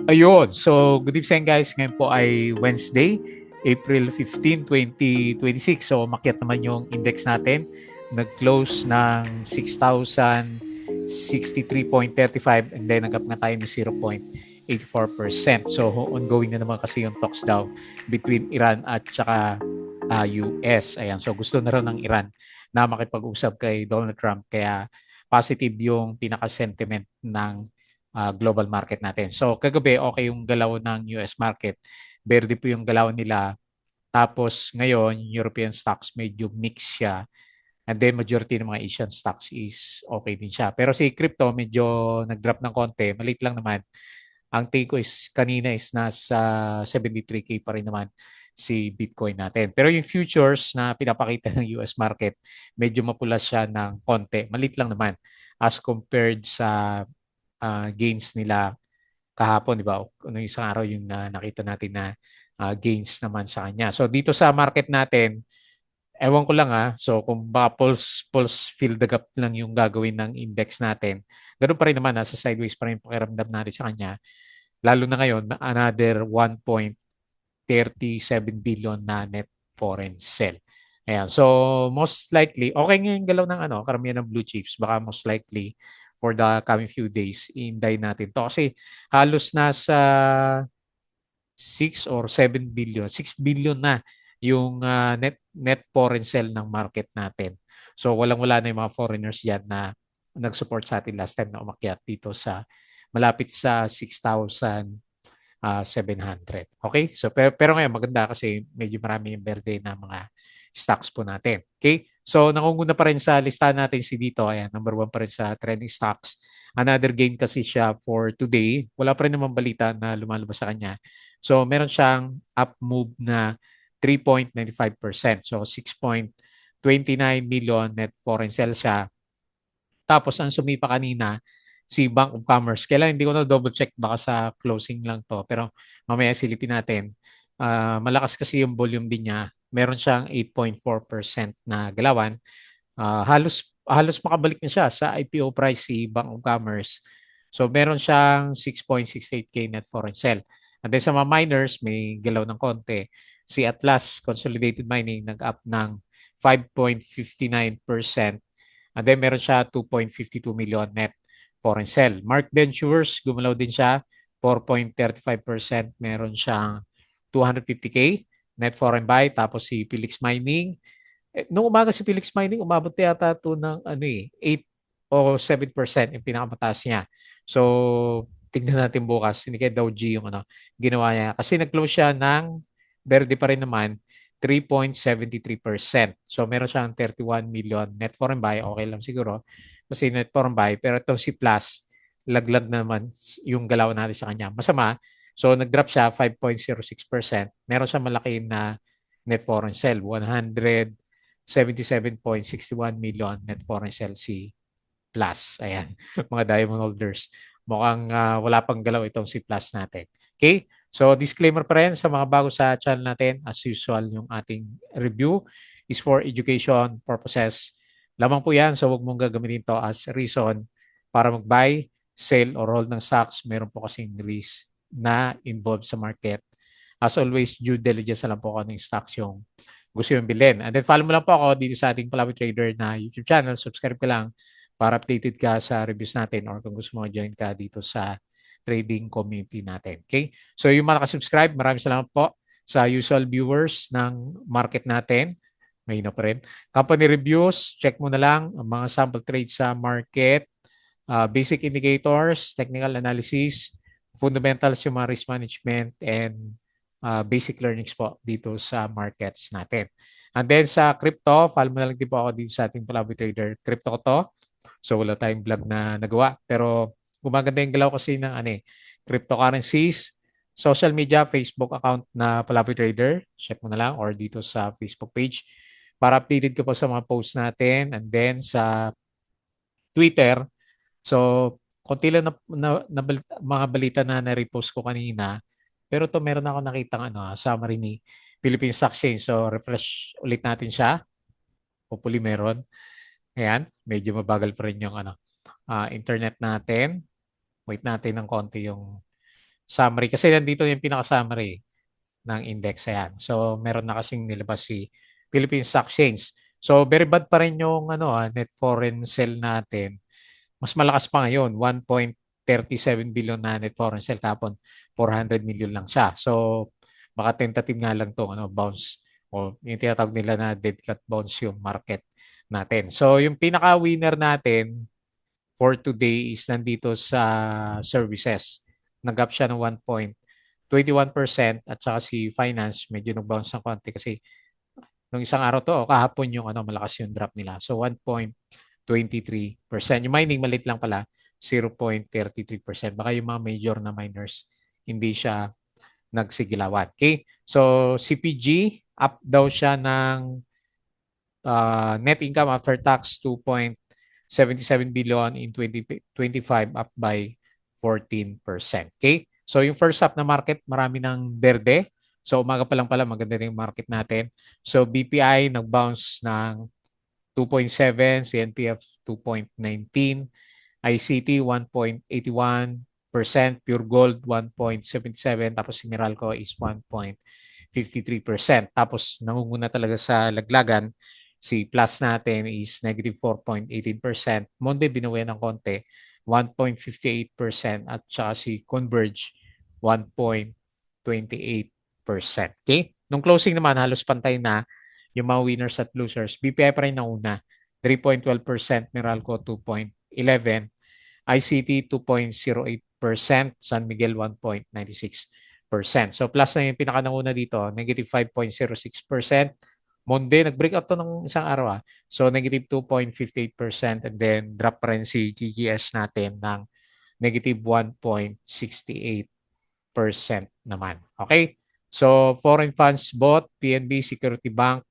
Ayun. So, good evening guys. Ngayon po ay Wednesday, April 15, 2026. So, umakyat naman yung index natin. Nag-close ng 6,063.35 and then nagap na tayo ng 0.84%. So, ongoing na naman kasi yung talks daw between Iran at saka US. Ayan. So, gusto na rin ng Iran na makipag-usap kay Donald Trump. Kaya positive yung pinaka-sentiment ng global market natin. So kagabi okay yung galaw ng US market. Verde po yung galaw nila. Tapos ngayon, European stocks medyo mix siya. And then majority ng mga Asian stocks is okay din siya. Pero si crypto medyo nag-drop ng konti. Maliit lang naman. Ang take ko is kanina is nasa 73K pa rin naman si Bitcoin natin. Pero yung futures na pinapakita ng US market, medyo mapula siya ng konti. Maliit lang naman as compared sa gains nila kahapon, di ba? Ano isang araw yung nakita natin na gains naman sa kanya. So dito sa market natin, ewan ko lang so kung baka pulse fill the gap lang yung gagawin ng index natin, ganun pa rin naman, nasa sideways pa rin yung pakiramdam natin sa kanya. Lalo na ngayon, another 1.37 billion na net foreign sell. Ayan. So, most likely, okay nga yung galaw ng karamihan ng blue chips. Baka most likely, for the coming few days, i-inday natin to. Kasi halos nasa 6 or 7 billion, 6 billion na yung net foreign sell ng market natin. So walang-wala na yung mga foreigners yan na nag-support sa atin last time na umakyat dito sa malapit sa 6,700. Okay? So pero ngayon maganda kasi medyo marami yung berde na mga stocks po natin. Okay? So nangunguna pa rin sa listahan natin si dito. Ayan, number one pa rin sa trending stocks. Another gain kasi siya for today. Wala pa rin naman balita na lumalabas sa kanya. So meron siyang up move na 3.95%. So 6.29 million net foreign sales siya. Tapos ang sumipa kanina, si Bank of Commerce. Kailan hindi ko na double check, baka sa closing lang to. Pero mamaya silipin natin. Malakas kasi yung volume din niya. Meron siyang 8.4% na galawan. Halos halos makabalik na siya sa IPO price si Bank of Commerce. So meron siyang 6.68K net foreign sell. And then sa mga miners, may galaw ng konti. Si Atlas Consolidated Mining nag-up ng 5.59%. And then meron siya 2.52 million net foreign sell. Mark Ventures, gumalaw din siya 4.35%. Meron siyang 250K net foreign buy. Tapos si Felix Mining, nung umaga si Felix Mining, umabot yata ito ng 8 o 7% yung pinakamataas niya. So, tignan natin bukas. Hindi kaya Dow G yung ginawa niya. Kasi nag-close siya ng verde pa rin naman, 3.73%. So, meron siyang 31 million net foreign buy. Okay lang siguro. Kasi net foreign buy. Pero itong si Plus, laglag naman yung galaw natin sa kanya. Masama. So, nag-drop siya 5.06%. Meron siyang malaki na net foreign sell, 177.61 million net foreign sell si Plus. Ayan, mga diamond holders. Mukhang wala pang galaw itong si Plus natin. Okay? So, disclaimer pa rin sa mga bago sa channel natin. As usual, yung ating review is for education purposes. Lamang po yan. So, huwag mong gagamitin to as reason para mag-buy, sell, or hold ng stocks. Meron po kasing risk na involved sa market. As always, due diligence na lang po kung anong stocks yung gusto yung bilhin. And then follow mo lang po ako dito sa ating Palawi Trader na YouTube channel. Subscribe ka lang para updated ka sa reviews natin or kung gusto mo join ka dito sa trading community natin. Okay? So yung mga nakasubscribe, maraming salamat po sa usual viewers ng market natin. Mahina pa rin. Company reviews, check mo na lang ang mga sample trades sa market, basic indicators, technical analysis, fundamentals yung mga risk management, and basic learnings po dito sa markets natin. And then sa crypto, follow mo na lang din po ako dito sa ating Palawi Trader. Crypto ko to. So wala tayong vlog na nagawa. Pero gumaganda yung galaw kasi ng cryptocurrencies, social media, Facebook account na Palawi Trader. Check mo na lang or dito sa Facebook page para updated ka po sa mga posts natin. And then sa Twitter, so konti lang mga balita na na-repost ko kanina. Pero to meron ako nakitang summary ni Philippine Stock Exchange. So refresh ulit natin siya. Hopefully meron. Ayan, medyo mabagal pa rin yung internet natin. Wait natin ng konti yung summary. Kasi nandito yung pinaka-summary ng index. Ayan. So, meron na kasing nilabas si Philippine Stock Exchange. So, very bad pa rin yung net foreign sale natin. Mas malakas pa ngayon, 1.37 billion na net foreign sale kapon, 400 million lang siya. So, baka tentative nga lang tong bounce o yung tinatawag nila na dead cat bounce yung market natin. So, yung pinaka-winner natin for today is nandito sa services. Nag-up siya ng 1.21% at saka si finance medyo nag-bounce ng konti kasi nung isang araw to, kahapon yung malakas yung drop nila. So 1.23%. Yung mining malit lang pala, 0.33%. Baka yung mga major na miners hindi siya nagsigilawan. Okay? So CPG up daw siya ng net income after tax 2.77 billion in 2025 up by 14%. Okay? So yung first half na market, marami ng berde. So umaga pa lang pala maganda rin yung market natin. So BPI nag-bounce ng 2.7, CNPF 2.19, ICT 1.81%, Pure Gold 1.77, tapos si Meralco is 1.53%. Tapos nangunguna talaga sa laglagan, si Plus natin is negative 4.18%. Monde binawian ng konti, 1.58% at saka si Converge 1.28%. Okay? Nung closing naman, halos pantay na yung mga winners at losers. BPI pa rin nauna, 3.12%, Meralco 2.11%, ICT 2.08%, San Miguel 1.96%. So plus na yung pinakananguna dito, negative 5.06%. Monde, nag-break out to ng isang araw. So negative 2.58% and then drop pa rin si GGS natin ng negative 1.68% naman. Okay? So foreign funds bought, PNB, Security Bank,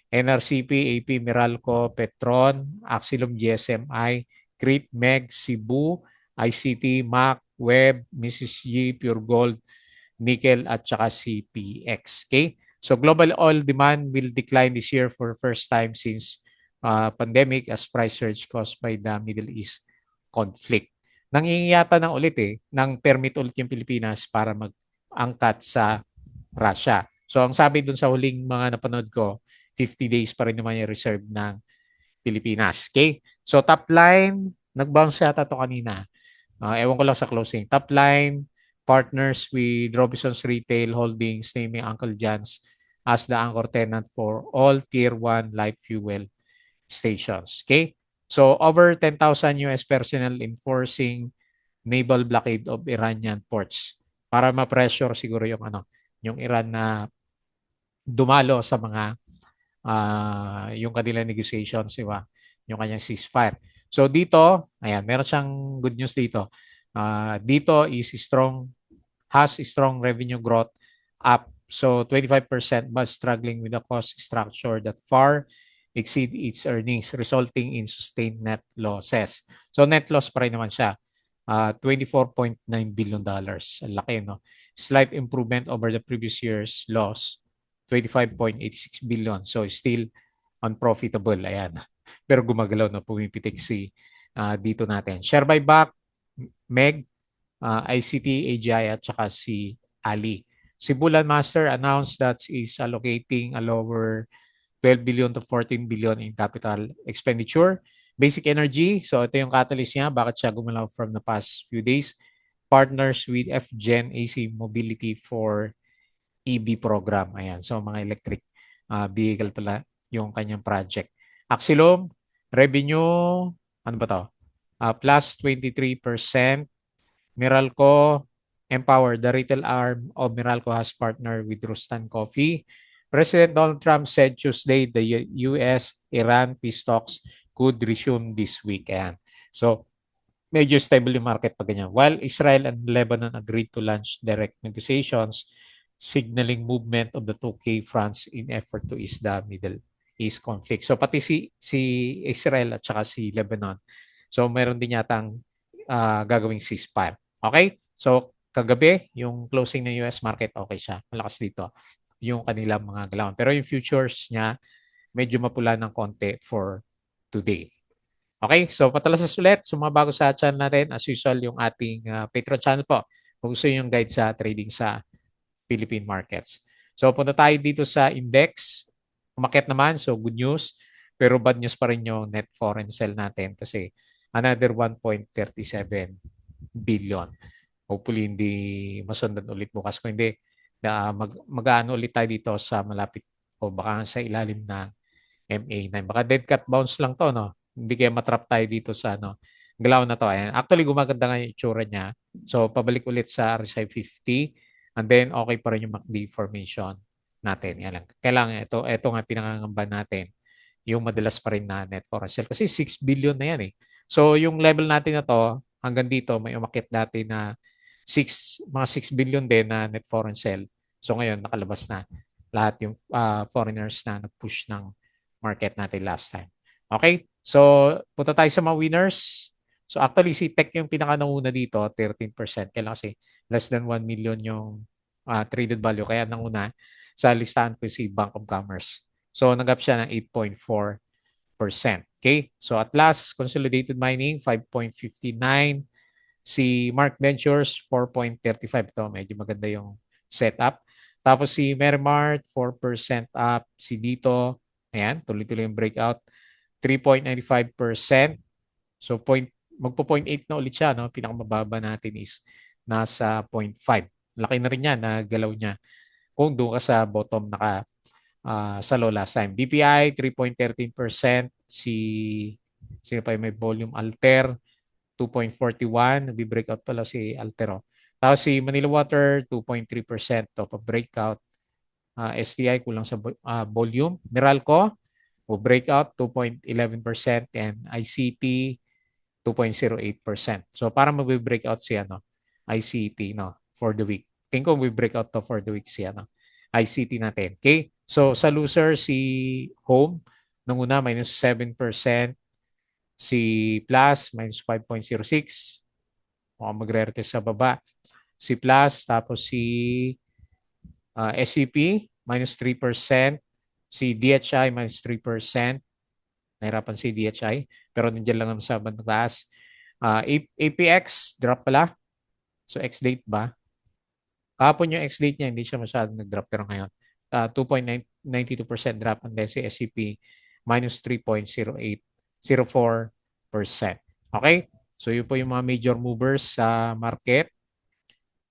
NRCP, AP, Meralco, Petron, Axilum, GSMI, CREET, MEG, Cebu, ICT, MAC, Web, Mrs. G, Pure Gold, Nickel, at saka CPX. Okay? So global oil demand will decline this year for the first time since pandemic as price surge caused by the Middle East conflict. Nangingiyata ng ulit ng permit ulit yung Pilipinas para mag-angkat sa Russia. So ang sabi dun sa huling mga napanood ko, 50 days pa rin naman yung reserve ng Pilipinas. Okay? So top line, nag-bounce yata to kanina. Ewan ko lang sa closing. Top line, partners with Robinsons Retail Holdings naming Uncle John's as the anchor tenant for all Tier 1 light fuel stations. Okay? So over 10,000 US personnel enforcing naval blockade of Iranian ports para ma-pressure siguro yung Iran na dumalo sa mga yung kanilang negotiations, di ba? Yung kanyang ceasefire. So dito, ayan, meron siyang good news dito. Dito is has strong revenue growth up. So 25% but struggling with the cost structure that far exceed its earnings, resulting in sustained net losses. So net loss pa rin naman siya. $24.9 billion. Ang laki, no? Slight improvement over the previous year's loss, 25.86 billion. So still unprofitable. Ayan. Pero gumagalaw na pumipitik si dito natin. Share buyback, MEG, ICT, AGI at saka si Ali. Si Bulan Master announced that is allocating a lower 12 billion to 14 billion in capital expenditure. Basic Energy, so ito yung catalyst niya, bakit siya gumalaw from the past few days. Partners with FGen AC Mobility for EV program. Ayan, so mga electric vehicle pala yung kanyang project. Axilum, revenue, ano ba to? Plus 23%. Meralco, Empower, the retail arm of Meralco has partnered with Rustan Coffee. President Donald Trump said Tuesday the US-Iran peace talks could resume this week. Ayan. So, medyo stable yung market pag ganyan. While Israel and Lebanon agreed to launch direct negotiations, signaling movement of the two key fronts in effort to ease the Middle East conflict. So, pati si Israel at saka si Lebanon. So, meron din yatang gagawing ceasefire. Okay? So, kagabi, yung closing ng US market, okay siya. Malakas dito yung kanilang mga galawan. Pero yung futures niya, medyo mapula ng konti for today. Okay, so patalasas ulit sa mga bago sa channel natin. As usual, yung ating Patreon channel po. kung gusto yung guide sa trading sa Philippine markets. So punta tayo dito sa index. Umakyat naman, so good news. Pero bad news pa rin yung net foreign sell natin kasi another 1.37 billion. Hopefully hindi masundan ulit bukas. Kung hindi, mag-ano ulit tayo dito sa malapit o baka sa ilalim ng MA9. Baka dead cat bounce lang to, no? Hindi kaya matrap tayo dito sa ano, galaw na to. Ayan. Actually, gumaganda nga yung itsura niya. So, pabalik ulit sa RSI 50 and then okay pa rin yung MACD formation natin. Yan lang. Kailangan ito nga pinangangamba natin yung madalas pa rin na net foreign sale. Kasi 6 billion na yan eh. So, yung level natin na to, hanggang dito, may umakit dati na mga 6 billion din na net foreign sale. So, ngayon, nakalabas na lahat yung foreigners na nag-push ng market natin last time. Okay? So, punta tayo sa mga winners. So, actually, si Tech yung pinaka-nanguna dito, 13%. Kaya kasi less than 1 million yung traded value. Kaya nanguna sa listahan ko si Bank of Commerce. So, nagap siya ng 8.4%. Okay? So, at last, Consolidated Mining, 5.59. Si Mark Ventures, 4.35. Ito, medyo maganda yung setup. Tapos si Mermart, 4% up. Si Dito, ayan, tuloy-tuloy yung breakout. 3.95%. So, magpo-0.8 na ulit siya. No? Pinakamababa natin is nasa 0.5. Laki na rin yan na galaw niya. Kung doon ka sa bottom sa low last time. BPI, 3.13%. Sino pa yung may volume alter, 2.41. Nag-breakout pala si Altero. Tapos si Manila Water, 2.3% of a breakout. STI, kulang sa volume. Meralco, breakout, 2.11%. And ICT, 2.08%. So para mag-breakout si ICT for the week. Tingin ko breakout to for the week si ICT natin. Okay? So sa loser, si Home, nung una, minus 7%. Si Plus, minus 5.06. Mukhang magre-retest sa baba. Si Plus, tapos si SCP, minus 3%. Si DHI, minus 3%. Nahirapan si DHI. Pero nandiyan lang naman sa bandang taas. APX, drop pala. So, X-date ba? Kahapon yung X-date niya, hindi siya masyadong nag-drop. Pero ngayon, 2.92% drop. And then si SCP, minus 3.04%. Okay? So, yun po yung mga major movers sa market.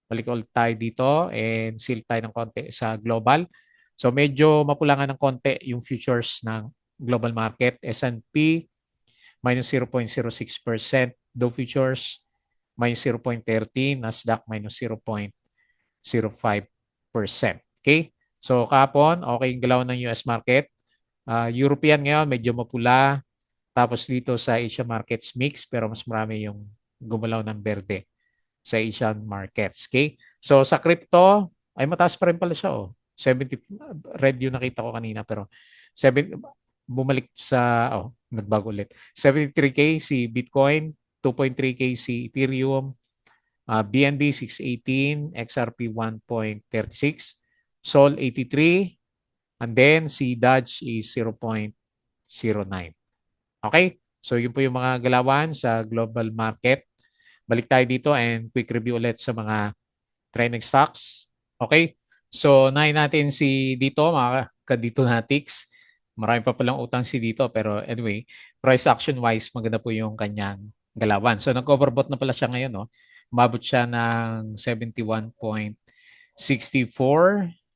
Balik ulit tayo dito and seal tayo ng konti sa global. So, medyo mapulangan ng konti yung futures ng global market. S&P, minus 0.06%. Dow Futures, minus 0.13%. Nasdaq, minus 0.05%. Okay? So, kapon, okay yung galaw ng US market. European ngayon, medyo mapula. Tapos dito sa Asia markets mix, pero mas marami yung gumalaw ng berde sa Asian markets. Okay? So, sa crypto, ay mataas pa rin pala siya. 70, red yung nakita ko kanina, pero 7, bumalik sa, nagbago ulit. 73K si Bitcoin, 2.3K si Ethereum, BNB 618, XRP 1.36, Sol 83, and then si Dodge is 0.09. Okay? So yun po yung mga galawan sa global market. Balik tayo dito and quick review ulit sa mga trending stocks. Okay? So nahin natin si dito, mga kadito natics. Marami pa palang utang si dito pero anyway, price action wise maganda po yung kanyang galawan. So nag-overbought na pala siya ngayon, no? Umabot siya ng 71.64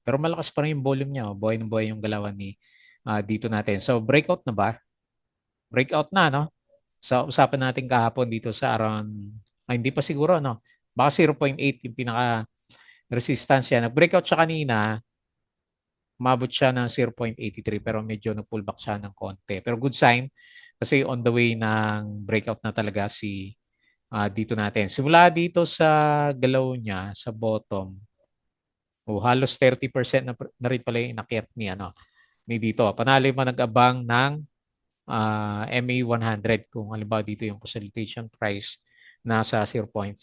pero malakas pa rin yung volume niya. Buhay na buhay yung galawan ni dito natin. So breakout na ba? Breakout na, no? Sa usapan natin kahapon dito sa around, hindi pa siguro, no? Baka 0.8 yung pinaka-resistance yan. Nag-breakout siya kanina, umabot siya ng 0.83 pero medyo nag-pullback siya ng konti. Pero good sign kasi on the way ng breakout na talaga si dito natin. Simula dito sa galaw niya, sa bottom, halos 30% na rin pala yung inakyat ni dito. Panalo mo nag-abang ng MA100 kung halimbawa dito yung consolidation price nasa 0.67.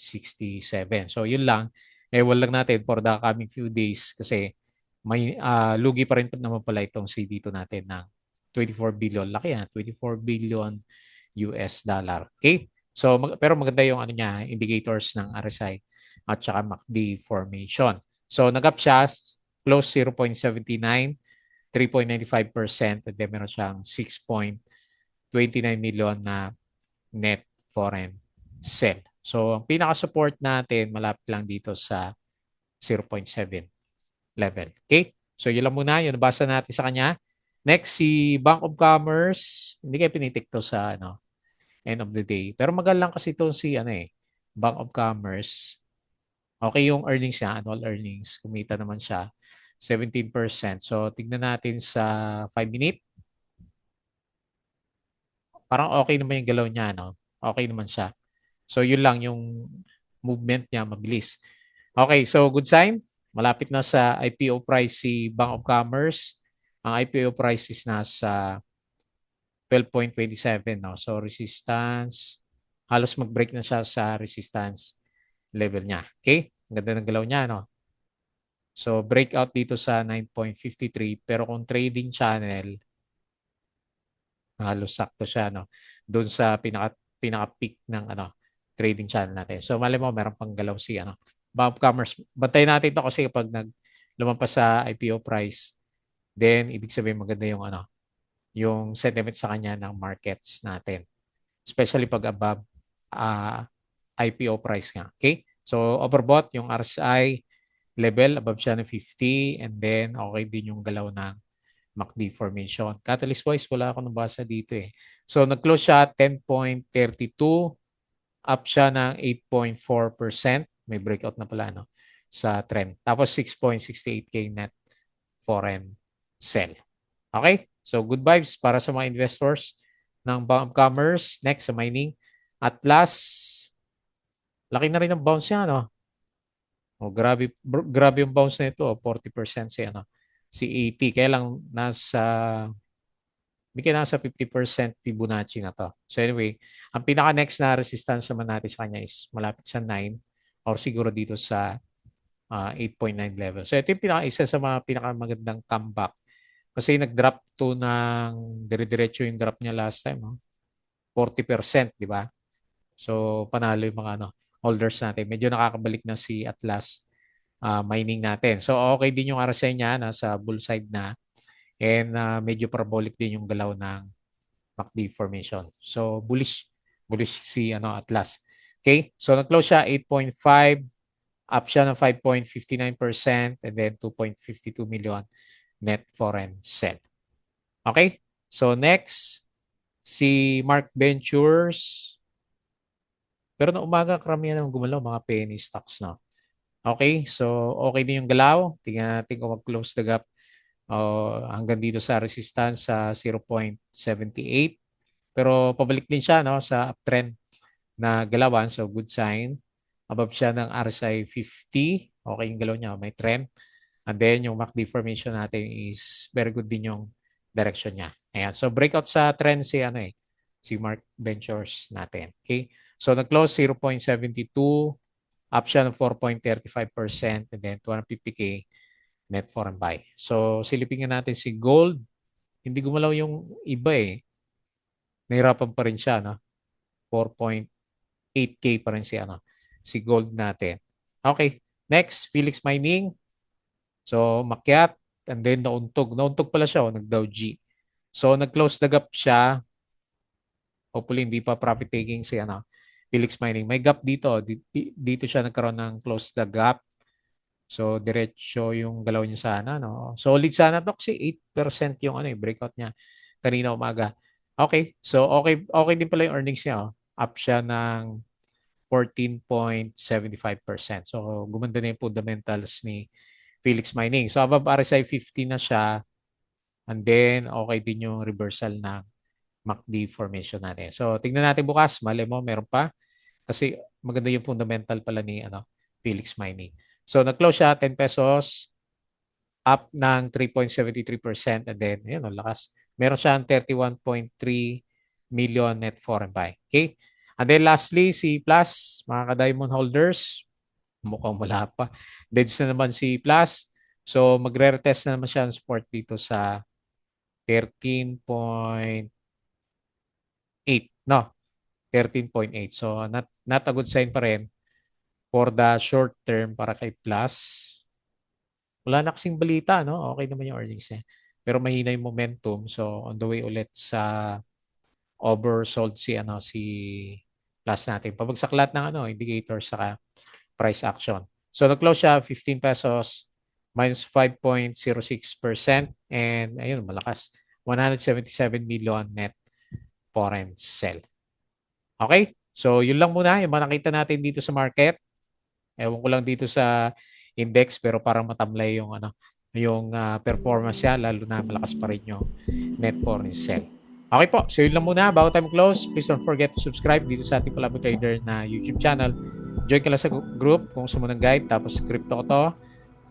So yun lang. Ewan lang natin for the coming few days kasi may lugi pa rin naman pala itong si dito natin ng 24 billion. Laki yan, 24 billion US dollar. Okay? So pero maganda yung niya, indicators ng RSI at saka MACD formation. So nag-up siya, close 0.79, 3.95%, and then meron siyang 6.29 million na net foreign sell. So ang pinaka-support natin malapit lang dito sa 0.7 level. Okay? So yun lang muna, yun nabasa natin sa kanya. Next, si Bank of Commerce. Hindi kayo pinitik to sa end of the day. Pero magalang kasi ito si Bank of Commerce. Okay yung earnings niya, annual earnings. Kumita naman siya 17%. So tignan natin sa 5 minute. Parang okay naman yung galaw niya, no? Okay naman siya. So yun lang yung movement niya, mabilis. Okay, so good sign. Malapit na sa IPO price si Bank of Commerce. Ang IPO price is nasa 12.27, no? So resistance, halos mag-break na siya sa resistance level niya. Okay? Ang ganda ng galaw niya, no? So breakout dito sa 9.53, pero kung trading channel, halos sakto siya, no? Doon sa pinaka-peak ng trading channel natin. So mali mo meron pang galaw si Bank of Commerce. Bantayan natin ito kasi kapag lumampas sa IPO price, then ibig sabihin maganda yung yung sentiment sa kanya ng markets natin. Especially pag above IPO price nga. Okay? So overbought yung RSI level above siya ng 50, and then okay din yung galaw ng MACD formation. Catalyst wise, wala akong nabasa dito eh. So nag-close siya 10.32, up siya ng 8.4%. May breakout na pala sa trend. Tapos 6.68K net foreign sell. Okay? So good vibes para sa mga investors ng Bank of Commerce. Next sa mining. Atlas, laki na rin ang bounce niya, no? Oh, grabe yung bounce nito, 40% si 80. Kaya lang hindi kaya nasa 50% Fibonacci na to. So anyway, ang pinaka next na resistance naman natin sa kanya is malapit sa 9 or siguro dito sa 8.9 level. So ito yung isa sa mga pinakamagandang comeback kasi nag-drop to ng dire-diretso yung drop niya last time, 40%, di ba? So panalo yung mga holders natin. Medyo nakakabalik na si Atlas mining natin. So okay din yung RSI niya, nasa bull side na, and medyo parabolic din yung galaw ng MACD formation. So bullish si Atlas. Okay? So nag-close siya 8.5, up siya ng 5.59%, and then 2.52 million net foreign sell. Okay? So next, si Mark Ventures. Pero na umaga, karamihan ng gumalaw, mga penny stocks na. Okay? So okay din yung galaw. Tingnan natin kung mag-close the gap hanggang dito sa resistance sa 0.78. Pero pabalik din siya sa uptrend na galawan. So good sign. Above siya ng RSI 50. Okay yung galaw niya. May trend. And then yung MACD formation natin is very good din yung direction niya. Ayan. So breakout sa trend si Mark Ventures natin. Okay. So nag-close 0.72. Up siya ng 4.35%, and then 250K net foreign buy. So silipin nga natin si gold. Hindi gumalaw yung iba eh. Nahirapan pa rin siya, 4.8K pa rin si gold natin. Okay, next, Felix Mining. So makyat, and then nauntog. Nauntog pala siya, nag-Dow G. So nag-close the gap siya. Hopefully hindi pa profit taking si Felix Mining. May gap dito. Dito siya nagkaroon ng close the gap. So diretso yung galaw niya sana, no? Solid sana to kasi 8% yung breakout niya kanina umaga. Okay, so okay din pala yung earnings niya, oh. Up siya ng 14.75%. So gumanda na yung fundamentals ni Felix Mining. So above RSI 50 na siya, and then okay din yung reversal ng MACD formation natin. So tingnan natin bukas, mali mo meron pa kasi maganda yung fundamental pala ni Felix Mining. So nag-close siya 10 pesos, up ng 3.73%, and then yun, lakas. Meron siyang 31.3 million net foreign buy. Okay? And then lastly, si Plus, mga ka-diamond holders, mukhang wala pa. Deads na naman si Plus. So magre-retest na naman siya ng support dito sa 13.8. No, 13.8. So not a good sign pa rin For the short term para kay Plus, wala na kasing balita, no? Okay naman yung earnings niya. Pero mahina yung momentum. So, on the way ulit sa oversold si Plus natin. Pabagsak lahat ng indicators saka price action. So, nag-close siya 15 pesos minus 5.06%. And ayun, malakas. 177 million net foreign sell. Okay? So, yun lang muna yung mga nakita natin dito sa market. Ewan ko lang dito sa index pero parang matamlay yung performance niya lalo na malakas pa rin yung net foreign sell. Okay po, so yun lang muna. Bago tayo close, please don't forget to subscribe dito sa ating Palabot Trader na YouTube channel. Join ka lang sa group kung gusto mo ng guide. Tapos crypto ko to.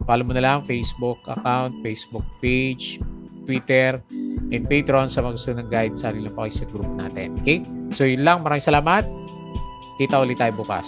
Follow mo na lang Facebook account, Facebook page, Twitter, and Patreon sa mga gusto ng guide. Sali lang po kayo sa group natin. Okay? So yun lang. Maraming salamat. Kita ulit tayo bukas.